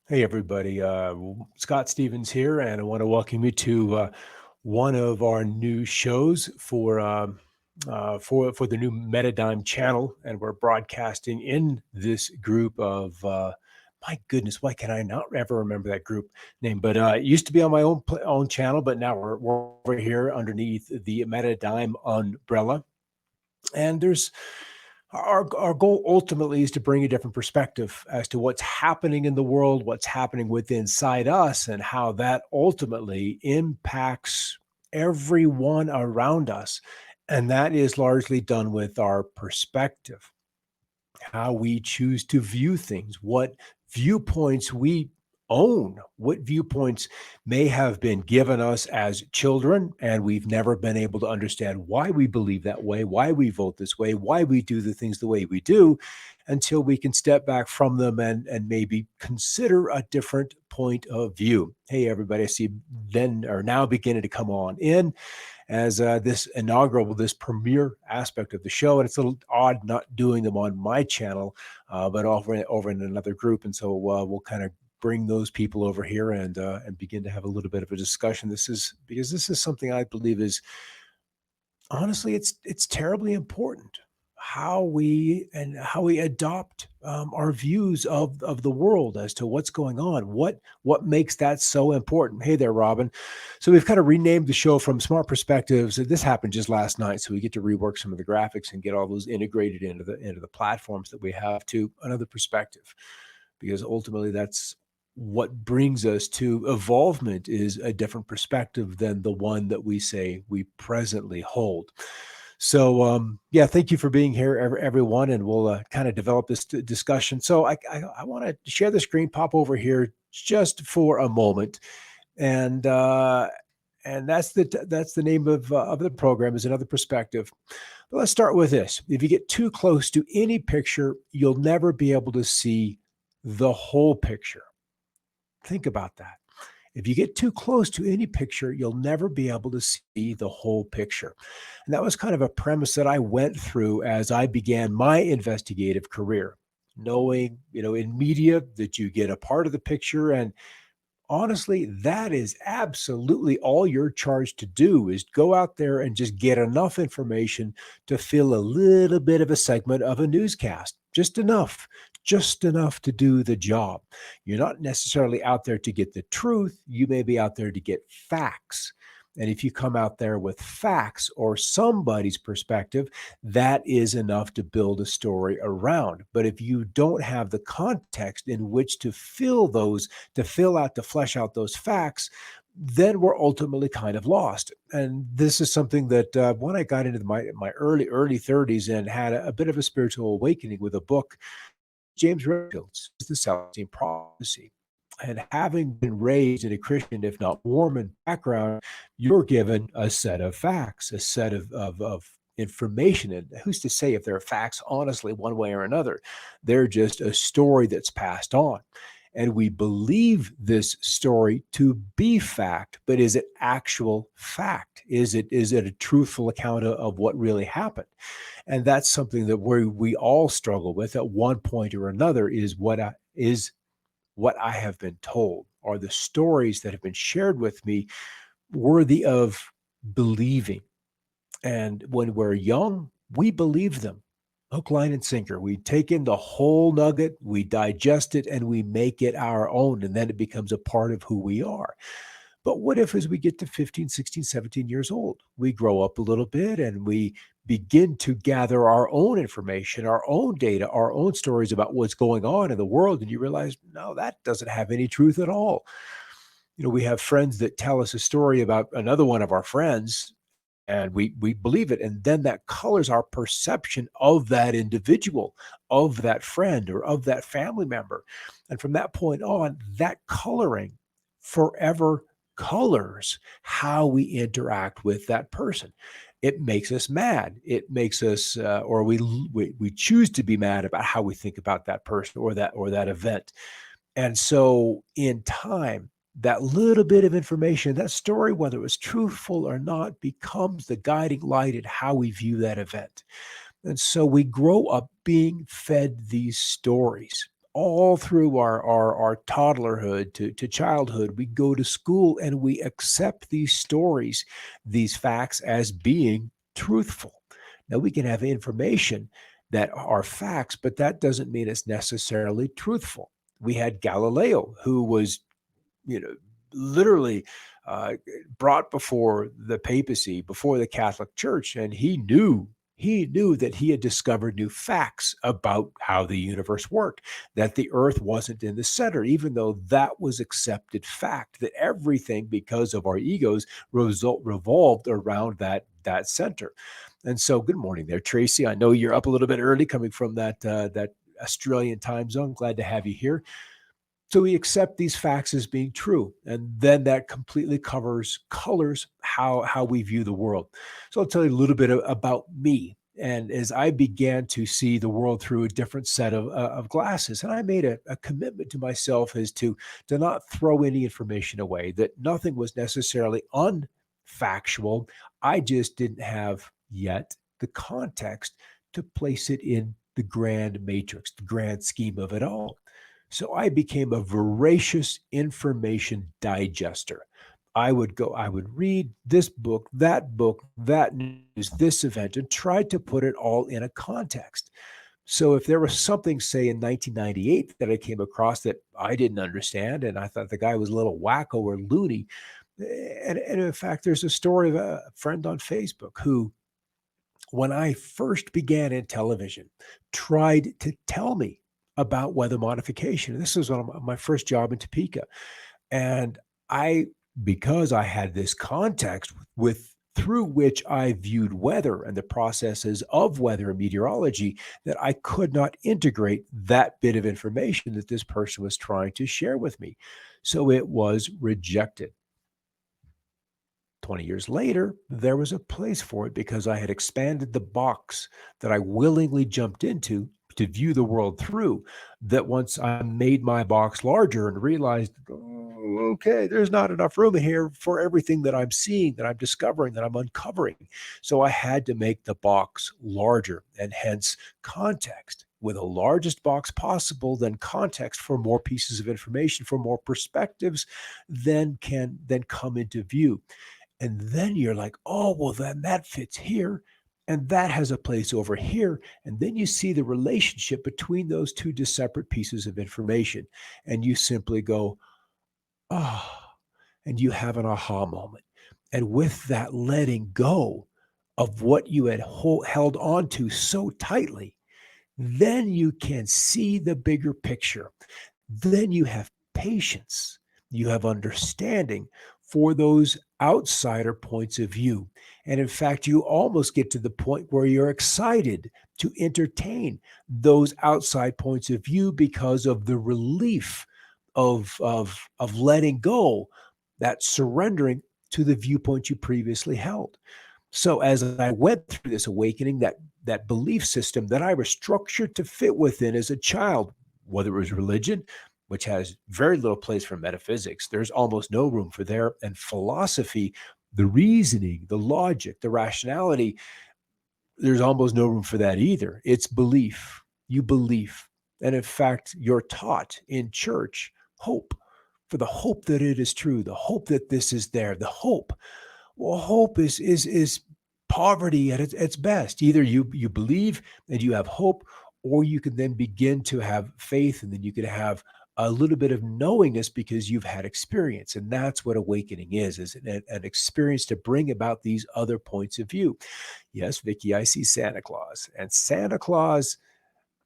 Hey, everybody. Scott Stevens here, and I want to welcome you to one of our new shows for the new Metadime channel, and we're broadcasting in this group of. My goodness, why can I not ever remember that group name? But it used to be on my own channel, but now we're over here underneath the Metadime umbrella, and there's our goal ultimately is to bring a different perspective as to what's happening in the world, what's happening within inside us, and how that ultimately impacts everyone around us. And that is largely done with our perspective, how we choose to view things, what viewpoints we own, what viewpoints may have been given us as children, and we've never been able to understand why we believe that way, why we vote this way, why we do the things the way we do, until we can step back from them and maybe consider a different point of view. Hey, everybody, I see then are now beginning to come on in as this inaugural, this premiere aspect of the show. And it's a little odd not doing them on my channel, but over in another group. And so we'll kind of bring those people over here and begin to have a little bit of a discussion. This is because this is something I believe is honestly, it's terribly important how we adopt our views of the world as to what's going on. What makes that so important? Hey there, Robin. So we've kind of renamed the show from Smart Perspectives. This happened just last night, so we get to rework some of the graphics and get all those integrated into the platforms that we have to another perspective, because ultimately that's what brings us to evolvement is a different perspective than the one that we say we presently hold. So, yeah, thank you for being here, everyone, and we'll kind of develop this discussion. So, I want to share the screen, pop over here just for a moment, and that's the name of the program is another perspective. But let's start with this: if you get too close to any picture, you'll never be able to see the whole picture. Think about that. If you get too close to any picture, you'll never be able to see the whole picture. And that was kind of a premise that I went through as I began my investigative career, knowing, in media that you get a part of the picture. And honestly, that is absolutely all you're charged to do is go out there and just get enough information to fill a little bit of a segment of a newscast. Just enough to do the job. You're not necessarily out there to get the truth. You may be out there to get facts. And if you come out there with facts or somebody's perspective, that is enough to build a story around. But if you don't have the context in which to flesh out those facts, then we're ultimately kind of lost. And this is something that when I got into my early 30s and had a bit of a spiritual awakening with a book, James Redfield's The Celestine Prophecy. And having been raised in a Christian, if not Mormon background, you're given a set of facts, a set of information. And who's to say if they're facts, honestly, one way or another? They're just a story that's passed on. And we believe this story to be fact, but is it actual fact? Is it a truthful account of what really happened? And that's something that we all struggle with at one point or another is what I have been told, are the stories that have been shared with me worthy of believing. And when we're young, we believe them hook, line, and sinker. We take in the whole nugget, we digest it, and we make it our own. And then it becomes a part of who we are. But what if, as we get to 15, 16, 17 years old, we grow up a little bit and we begin to gather our own information, our own data, our own stories about what's going on in the world? And you realize, no, that doesn't have any truth at all. We have friends that tell us a story about another one of our friends, and we believe it, and then that colors our perception of that individual, of that friend, or of that family member. And from that point on, that coloring forever colors how we interact with that person. It makes us mad. It makes us or we choose to be mad about how we think about that person or that event. And so in time, that little bit of information, that story, whether it was truthful or not, becomes the guiding light in how we view that event. And so we grow up being fed these stories. all through our toddlerhood to childhood, we go to school and we accept these stories, these facts as being truthful. Now, we can have information that are facts, but that doesn't mean it's necessarily truthful. We had Galileo, who was, you know, literally uh, brought before the papacy, before the Catholic Church, and he knew that he had discovered new facts about how the universe worked, that the earth wasn't in the center, even though that was accepted fact, that everything, because of our egos, revolved around that center. And so, good morning there, Tracy. I know you're up a little bit early coming from that Australian time zone. Glad to have you here. So we accept these facts as being true, and then that completely colors how we view the world. So I'll tell you a little bit about me. And as I began to see the world through a different set of glasses, and I made a commitment to myself as to not throw any information away, that nothing was necessarily unfactual. I just didn't have yet the context to place it in the grand matrix, the grand scheme of it all. So I became a voracious information digester. I would read this book, that news, this event, and try to put it all in a context. So if there was something, say, in 1998 that I came across that I didn't understand, and I thought the guy was a little wacko or loony, and in fact, there's a story of a friend on Facebook who, when I first began in television, tried to tell me about weather modification. This was on my first job in Topeka. And I, because I had this context with through which I viewed weather and the processes of weather and meteorology, that I could not integrate that bit of information that this person was trying to share with me. So it was rejected. 20 years later, there was a place for it because I had expanded the box that I willingly jumped into to view the world through. That once I made my box larger and realized, oh, okay, there's not enough room in here for everything that I'm seeing, that I'm discovering, that I'm uncovering. So I had to make the box larger, and hence context. With the largest box possible, then context for more pieces of information, for more perspectives, then come into view. And then you're like, oh, well, then that fits here. And that has a place over here. And then you see the relationship between those two separate pieces of information. And you simply go, ah, and you have an aha moment. And with that letting go of what you had held on to so tightly, then you can see the bigger picture. Then you have patience, you have understanding for those outsider points of view. And in fact, you almost get to the point where you're excited to entertain those outside points of view because of the relief of letting go, that surrendering to the viewpoint you previously held. So as I went through this awakening, that belief system that I was structured to fit within as a child, whether it was religion, which has very little place for metaphysics, there's almost no room for there, and philosophy, the reasoning, the logic, the rationality, there's almost no room for that either. It's belief. You believe. And in fact, you're taught in church hope, for the hope that it is true, the hope that this is there, the hope. Well, hope is poverty at its best. Either you believe and you have hope, or you can then begin to have faith, and then you can have a little bit of knowingness because you've had experience. And that's what awakening is an experience to bring about these other points of view. Yes, Vicky, I see Santa Claus. And Santa Claus,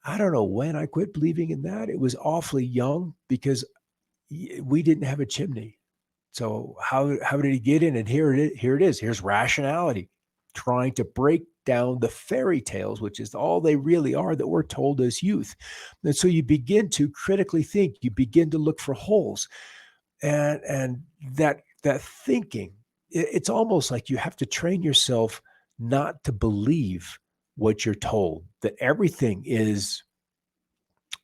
I don't know when I quit believing in that. It was awfully young because we didn't have a chimney. So how did he get in? And here it is. Here it is. Here's rationality trying to break down the fairy tales, which is all they really are that we're told as youth. And so you begin to critically think. You begin to look for holes, and that thinking. It's almost like you have to train yourself not to believe what you're told. That everything is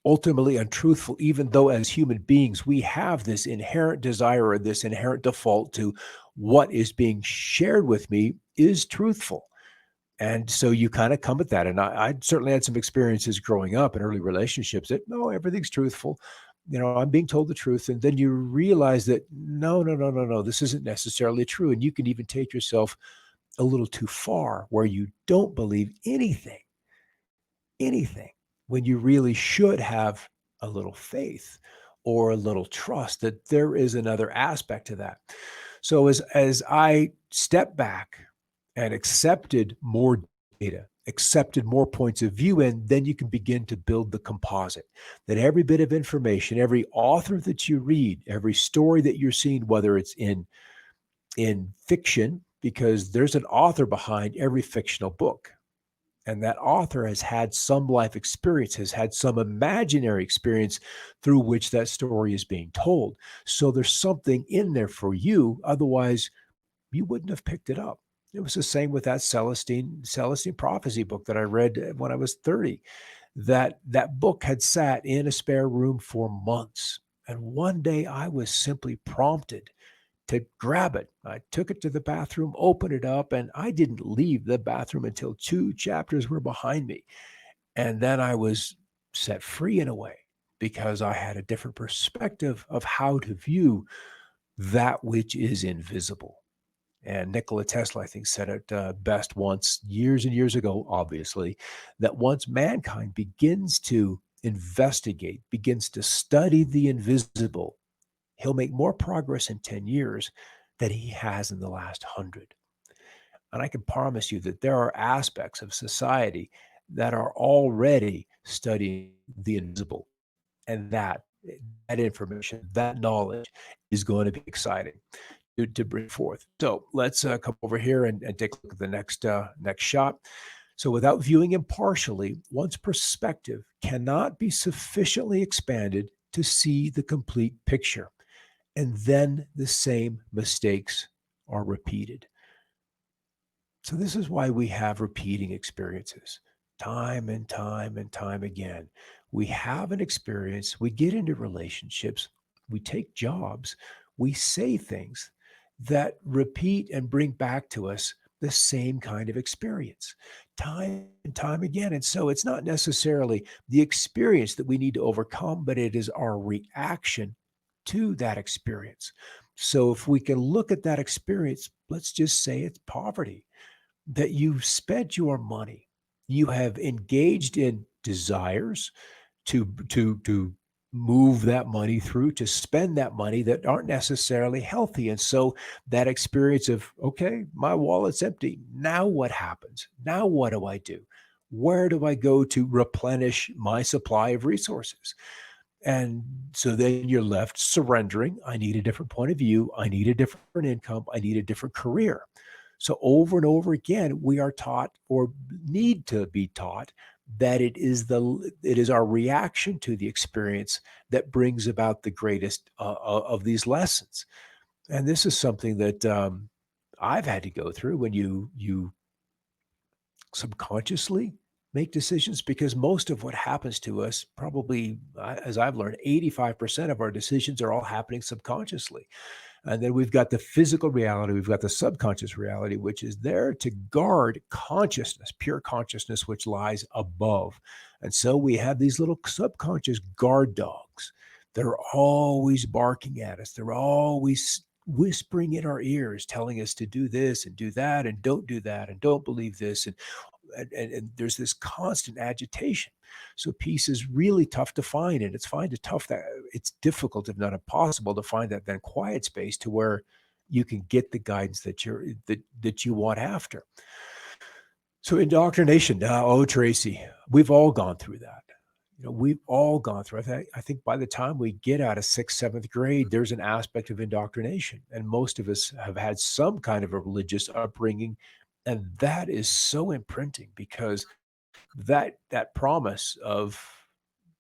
ultimately untruthful, even though as human beings, we have this inherent desire or this inherent default to what is being shared with me is truthful. And so you kind of come at that. And I certainly had some experiences growing up in early relationships that, no, everything's truthful. I'm being told the truth. And then you realize that, no, no, no, no, no, this isn't necessarily true. And you can even take yourself a little too far where you don't believe anything, when you really should have a little faith or a little trust that there is another aspect to that. So as I stepped back and accepted more data, accepted more points of view, and then you can begin to build the composite that every bit of information, every author that you read, every story that you're seeing, whether it's in fiction, because there's an author behind every fictional book. And that author has had some life experience, has had some imaginary experience through which that story is being told. So there's something in there for you. Otherwise, you wouldn't have picked it up. It was the same with that Celestine Prophecy book that I read when I was 30. That book had sat in a spare room for months. And one day I was simply prompted to grab it. I took it to the bathroom, opened it up, and I didn't leave the bathroom until two chapters were behind me. And then I was set free in a way because I had a different perspective of how to view that which is invisible. And Nikola Tesla, I think, said it best once, years and years ago, obviously, that once mankind begins to investigate, begins to study the invisible, he'll make more progress in 10 years than he has in the last 100. And I can promise you that there are aspects of society that are already studying the invisible. And that information, that knowledge is going to be exciting to bring forth. So let's come over here and take a look at the next shot. So without viewing impartially, one's perspective cannot be sufficiently expanded to see the complete picture. And then the same mistakes are repeated. So this is why we have repeating experiences time and time and time again. We have an experience, we get into relationships, we take jobs, we say things that repeat and bring back to us the same kind of experience time and time again. And so it's not necessarily the experience that we need to overcome, but it is our reaction to that experience. So if we can look at that experience, let's just say it's poverty, that you've spent your money, you have engaged in desires to move that money through, to spend that money that aren't necessarily healthy. And so that experience of, okay, my wallet's empty. Now what happens? Now what do I do? Where do I go to replenish my supply of resources? And so then you're left surrendering. I need a different point of view. I need a different income. I need a different career. So over and over again, we are taught or need to be taught that it is our reaction to the experience that brings about the greatest of these lessons. And this is something that I've had to go through when you subconsciously make decisions, because most of what happens to us, probably as I've learned, 85% of our decisions are all happening subconsciously. And then we've got the physical reality, we've got the subconscious reality, which is there to guard consciousness, pure consciousness, which lies above. And so we have these little subconscious guard dogs that are always barking at us. They're always whispering in our ears, telling us to do this and do that, and don't do that, and don't believe this. And there's this constant agitation. So peace is really tough to find, and it's difficult, if not impossible, to find that then quiet space to where you can get the guidance that you want after. So indoctrination, oh Tracy, we've all gone through that. We've all gone through. I think by the time we get out of sixth, seventh grade, there's an aspect of indoctrination, and most of us have had some kind of a religious upbringing, and that is so imprinting because that promise of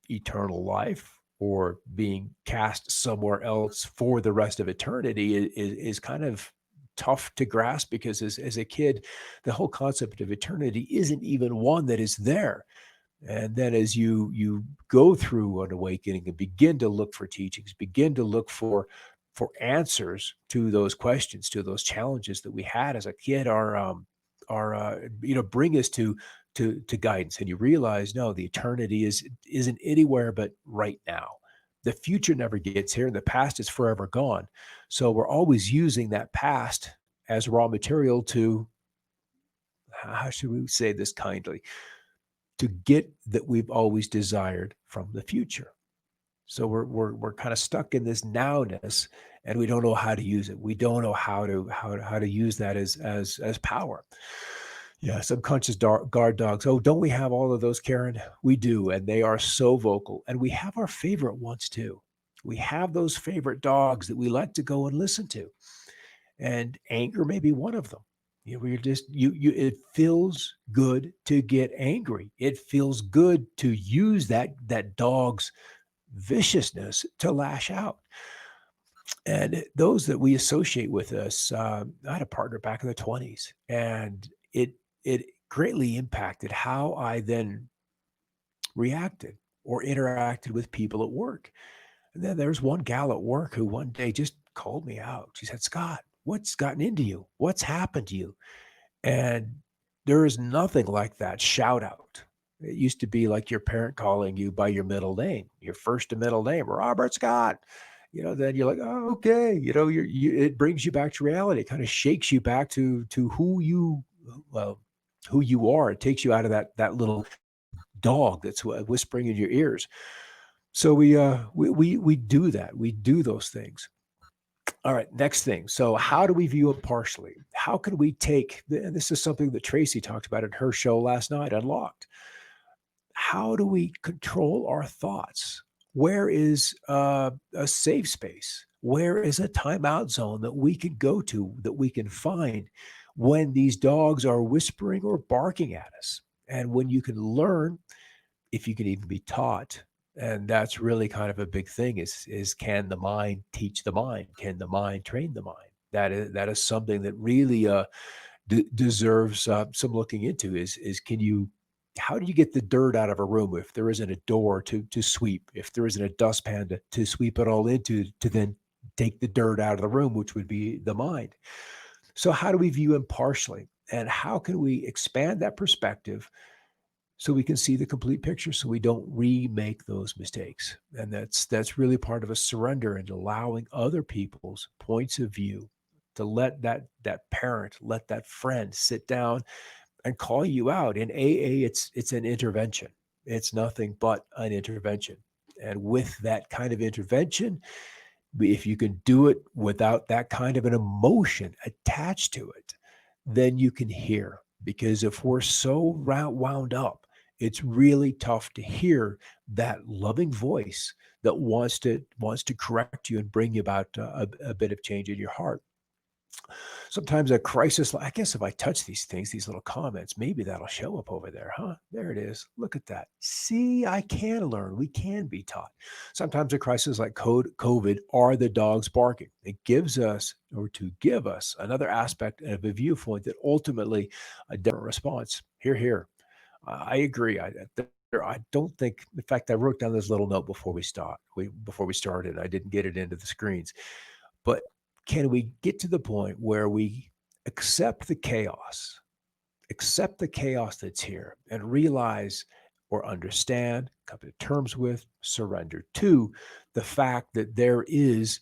eternal life or being cast somewhere else for the rest of eternity is kind of tough to grasp, because as a kid, the whole concept of eternity isn't even one that is there. And then as you go through an awakening and begin to look for teachings, begin to look for answers to those questions, to those challenges that we had as a kid, bring us to guidance, and you realize, no, the eternity isn't anywhere but right now. The future never gets here, and the past is forever gone. So we're always using that past as raw material to, how should we say this kindly, to get that we've always desired from the future. So we're kind of stuck in this nowness, and we don't know how to use it. We don't know how to use that as power. Yeah, subconscious guard dogs. Oh, don't we have all of those, Karen? We do, and they are so vocal. And we have our favorite ones too. We have those favorite dogs that we like to go and listen to, and anger may be one of them. We're just it feels good to get angry. It feels good to use that dog's viciousness to lash out. And those that we associate with us, I had a partner back in the 20s, and it greatly impacted how I then reacted or interacted with people at work. And then there's one gal at work who one day just called me out. She said, "Scott, what's gotten into you? What's happened to you?" And there is nothing like that shout out. It used to be like your parent calling you by your middle name, your first and middle name, Robert Scott. Then you're like, oh, okay. It brings you back to reality. It kind of shakes you back to well, who you are. It takes you out of that little dog that's whispering in your ears. So we do that. We do those things. All right, next thing. So, how do we view impartially? How can we take, and this is something that Tracy talked about in her show last night, Unlocked. How do we control our thoughts? Where is a safe space? Where is a timeout zone that we can go to, that we can find when these dogs are whispering or barking at us? And when you can learn, if you can even be taught, and that's really kind of a big thing, is can the mind teach the mind? Can the mind train the mind? That is something that really deserves some looking into. Is can you, how do you get the dirt out of a room if there isn't a door to sweep, if there isn't a dustpan to sweep it all into, to then take the dirt out of the room, which would be the mind? So how do we view impartially, and how can we expand that perspective so we can see the complete picture, so we don't remake those mistakes? And that's really part of a surrender and allowing other people's points of view, to let that parent, let that friend sit down and call you out. In AA, it's an intervention. It's nothing but an intervention. And with that kind of intervention, if you can do it without that kind of an emotion attached to it, then you can hear. Because if we're so wound up, it's really tough to hear that loving voice that wants to correct you and bring you about a bit of change in your heart. Sometimes a crisis, I guess if I touch these things, these little comments, maybe that'll show up over there, huh? There it is. Look at that. See, I can learn. We can be taught. Sometimes a crisis like COVID are the dogs barking. It gives us, or to give us, another aspect of a viewpoint that ultimately a different response. Here, here. I agree. I don't think. In fact, I wrote down this little note before we start. Before we started, I didn't get it into the screens. But can we get to the point where we accept accept the chaos that's here, and realize or understand, come to terms with, surrender to the fact that there is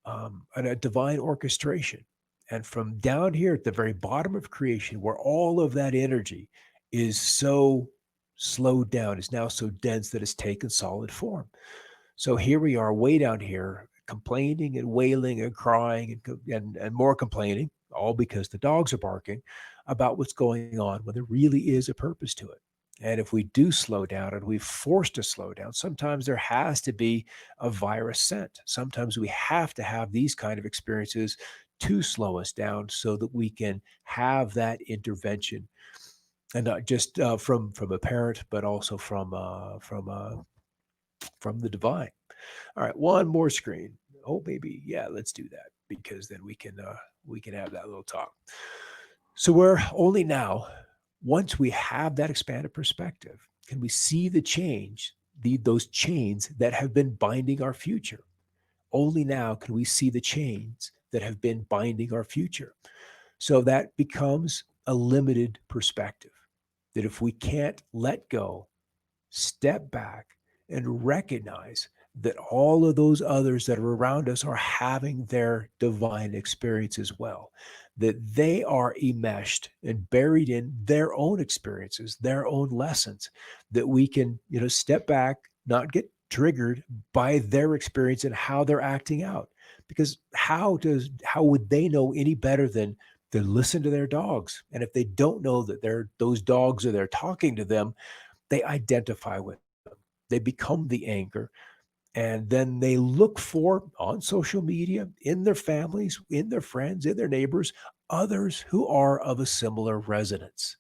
a divine orchestration. And from down here at the very bottom of creation, where all of that energy is so slowed down, is now so dense that it's taken solid form. So here we are, way down here, complaining and wailing and crying and more complaining, all because the dogs are barking about what's going on, when there really is a purpose to it. And if we do slow down, and we're forced to slow down, sometimes there has to be a virus sent. Sometimes we have to have these kind of experiences to slow us down, so that we can have that intervention, and not just from a parent, but also from the divine. All right, one more screen. Oh, maybe, yeah, let's do that, because then we can have that little talk. So we're only now, once we have that expanded perspective, can we see the change, those chains that have been binding our future. Only now can we see the chains that have been binding our future. So that becomes a limited perspective. That if we can't let go, step back, and recognize that all of those others that are around us are having their divine experience as well, that they are enmeshed and buried in their own experiences, their own lessons, that we can, step back, not get triggered by their experience and how they're acting out. Because how would they know any better than to listen to their dogs? And if they don't know that those dogs are there talking to them, they identify with them. They become the anchor. And then they look for on social media, in their families, in their friends, in their neighbors, others who are of a similar resonance.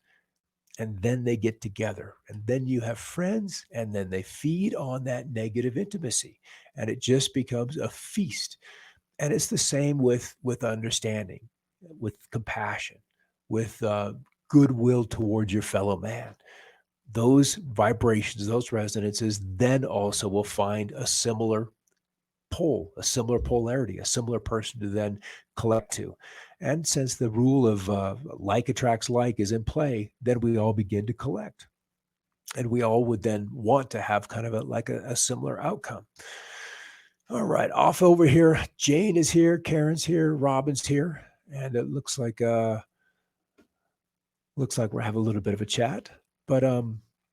And then they get together. And then you have friends, and then they feed on that negative intimacy. And it just becomes a feast. And it's the same with understanding, with compassion, with goodwill towards your fellow man. Those vibrations, those resonances, then also will find a similar pole, a similar polarity, a similar person to then collect to. And since the rule of like attracts like is in play, then we all begin to collect. And we all would then want to have kind of a similar outcome. All right, off over here. Jane is here, Karen's here, Robin's here, and it looks like we're having a little bit of a chat. But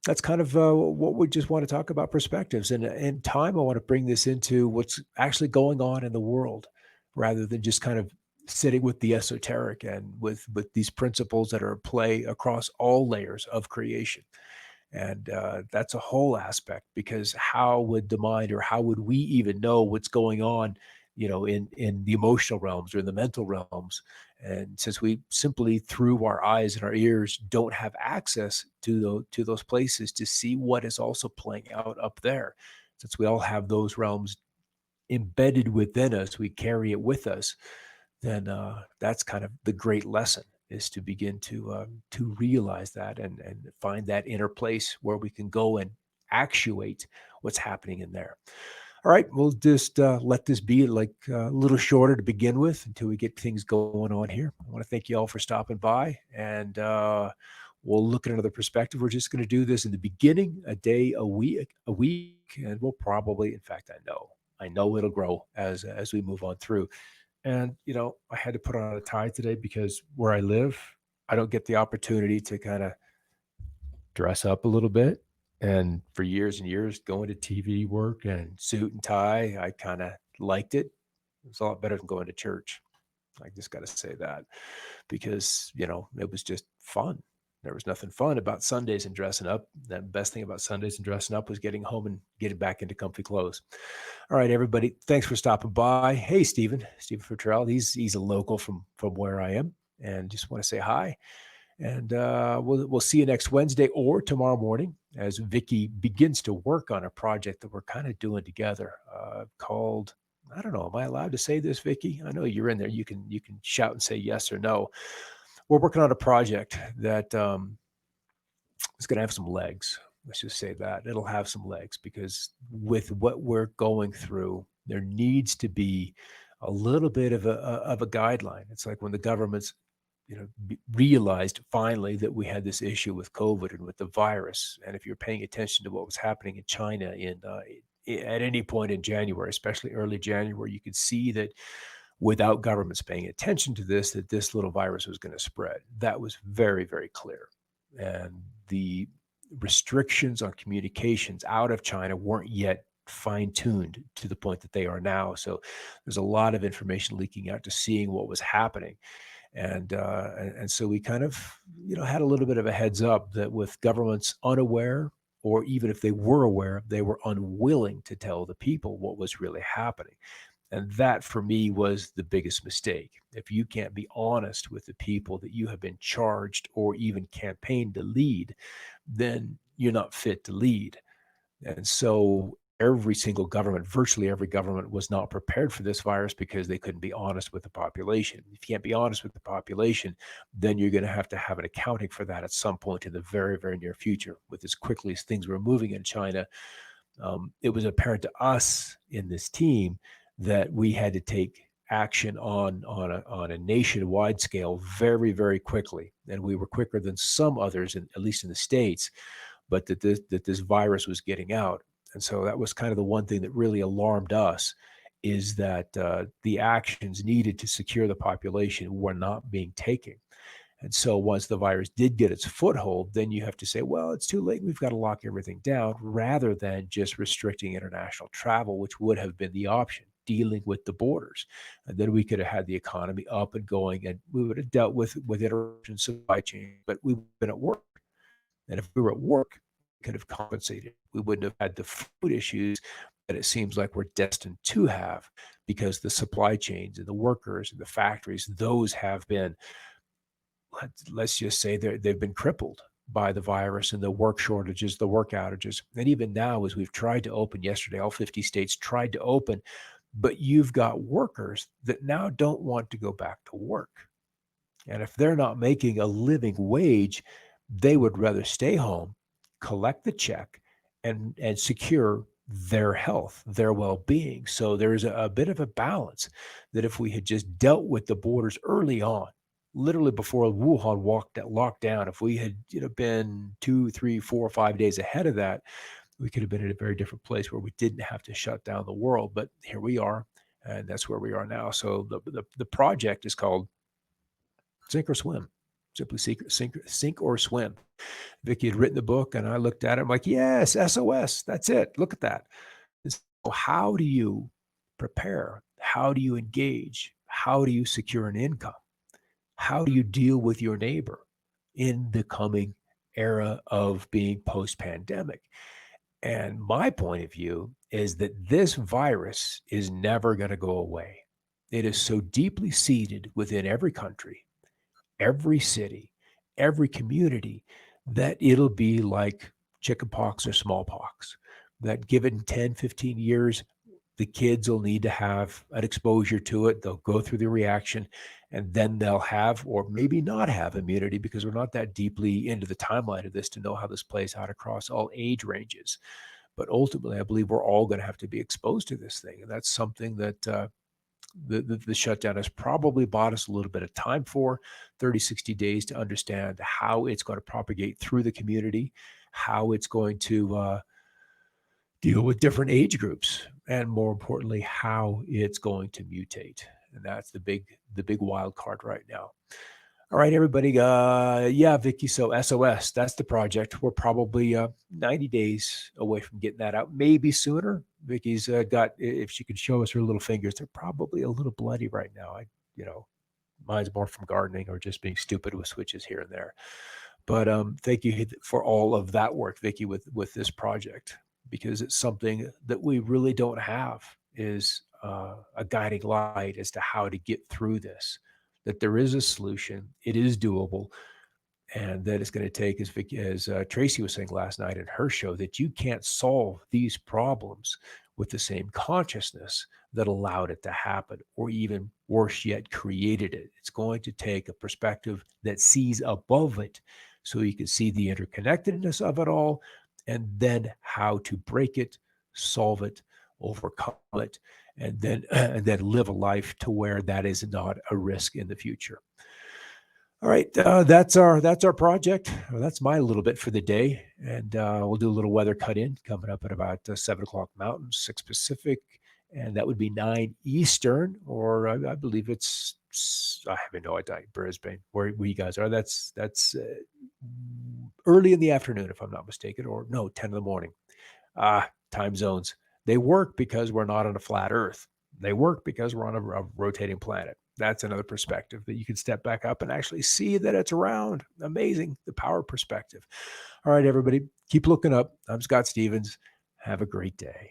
that's kind of what we just want to talk about perspectives. And in time, I want to bring this into what's actually going on in the world rather than just kind of sitting with the esoteric and with these principles that are at play across all layers of creation. And that's a whole aspect, because how would the mind, or how would we even know what's going on, in the emotional realms or in the mental realms? And since we simply, through our eyes and our ears, don't have access to those places to see what is also playing out up there, since we all have those realms embedded within us, we carry it with us, then that's kind of the great lesson, is to begin to realize that, and find that inner place where we can go and actuate what's happening in there. All right, we'll just let this be like a little shorter to begin with until we get things going on here. I want to thank you all for stopping by, and we'll look at another perspective. We're just going to do this in the beginning, a day, a week, and we'll probably, in fact, I know it'll grow as we move on through. And I had to put on a tie today because where I live, I don't get the opportunity to kind of dress up a little bit. And for years and years, going to TV work and suit and tie, I kind of liked it. It was a lot better than going to church. I just got to say that, because it was just fun. There was nothing fun about Sundays and dressing up. The best thing about Sundays and dressing up was getting home and getting back into comfy clothes. All right, everybody, thanks for stopping by. Hey, Stephen Futrell. He's a local from where I am, and just want to say hi. And we'll see you next Wednesday or tomorrow morning as Vicky begins to work on a project that we're kind of doing together, called, I don't know, am I allowed to say this, Vicky? I know you're in there. You can shout and say yes or no. We're working on a project that is going to have some legs. Let's just say that it'll have some legs, because with what we're going through, there needs to be a little bit of a guideline. It's like when the government's realized finally that we had this issue with COVID and with the virus. And if you're paying attention to what was happening in China at any point in January, especially early January, you could see that without governments paying attention to this, that this little virus was going to spread. That was very, very clear. And the restrictions on communications out of China weren't yet fine-tuned to the point that they are now. So there's a lot of information leaking out to seeing what was happening. And so we kind of had a little bit of a heads up that with governments unaware, or even if they were aware, they were unwilling to tell the people what was really happening. And that for me was the biggest mistake. If you can't be honest with the people that you have been charged or even campaigned to lead, then you're not fit to lead. And so every single government, virtually every government, was not prepared for this virus because they couldn't be honest with the population. If you can't be honest with the population, then you're going to have an accounting for that at some point in the very, very near future. With as quickly as things were moving in China, it was apparent to us in this team that we had to take action on a nationwide scale very, very quickly, and we were quicker than some others, at least in the States, but that this virus was getting out. And so that was kind of the one thing that really alarmed us, is that the actions needed to secure the population were not being taken. And so once the virus did get its foothold, then you have to say, well, it's too late. We've got to lock everything down, rather than just restricting international travel, which would have been the option, dealing with the borders. And then we could have had the economy up and going, and we would have dealt with interruption supply chain, but we would have been at work. And if we were at work, we could have compensated. We wouldn't have had the food issues that it seems like we're destined to have, because the supply chains and the workers and the factories, those have been, let's just say, they've been crippled by the virus and the work shortages, the work outages. And even now, as we've tried to open yesterday, all 50 states tried to open, but you've got workers that now don't want to go back to work. And if they're not making a living wage, they would rather stay home, collect the check, and secure their health, their well-being. So there's a bit of a balance, that if we had just dealt with the borders early on, literally before Wuhan locked down, if we had been 2, 3, 4, 5 days ahead of that, we could have been in a very different place where we didn't have to shut down the world. But here we are, and that's where we are now. So the project is called Sink or Swim. Simply sink or swim. Vicky had written the book, and I looked at it. I'm like, yes, SOS. That's it. Look at that. So how do you prepare? How do you engage? How do you secure an income? How do you deal with your neighbor in the coming era of being post-pandemic? And my point of view is that this virus is never going to go away. It is so deeply seated within every country, every city, every community, that it'll be like chickenpox or smallpox, that given 10, 15 years, the kids will need to have an exposure to it. They'll go through the reaction, and then they'll have, or maybe not have, immunity, because we're not that deeply into the timeline of this to know how this plays out across all age ranges. But ultimately, I believe we're all going to have to be exposed to this thing. And that's something that the shutdown has probably bought us a little bit of time for 30, 60 days to understand how it's going to propagate through the community, how it's going to deal with different age groups, and more importantly, how it's going to mutate. And that's the big wild card right now. All right, everybody. Yeah, Vicky. So SOS, that's the project. We're probably 90 days away from getting that out, maybe sooner. Vicky's got, if she could show us her little fingers, they're probably a little bloody right now. Mine's more from gardening or just being stupid with switches here and there. But thank you for all of that work, Vicky, with this project, because it's something that we really don't have, is a guiding light as to how to get through this. That there is a solution, it is doable, and that it's going to take, as Tracy was saying last night in her show, that you can't solve these problems with the same consciousness that allowed it to happen, or even worse yet, created it. It's going to take a perspective that sees above it, so you can see the interconnectedness of it all, and then how to break it, solve it, overcome it, and then live a life to where that is not a risk in the future. All right, that's our project. Well, that's my little bit for the day, and we'll do a little weather cut in coming up at about 7 o'clock Mountain, 6 Pacific, and that would be 9 Eastern, or I believe I have no idea, Brisbane, where you guys are. That's early in the afternoon, if I'm not mistaken, or no, 10 in the morning. Time zones. They work because we're not on a flat Earth. They work because we're on a rotating planet. That's another perspective that you can step back up and actually see that it's around. Amazing, the power perspective. All right, everybody, keep looking up. I'm Scott Stevens. Have a great day.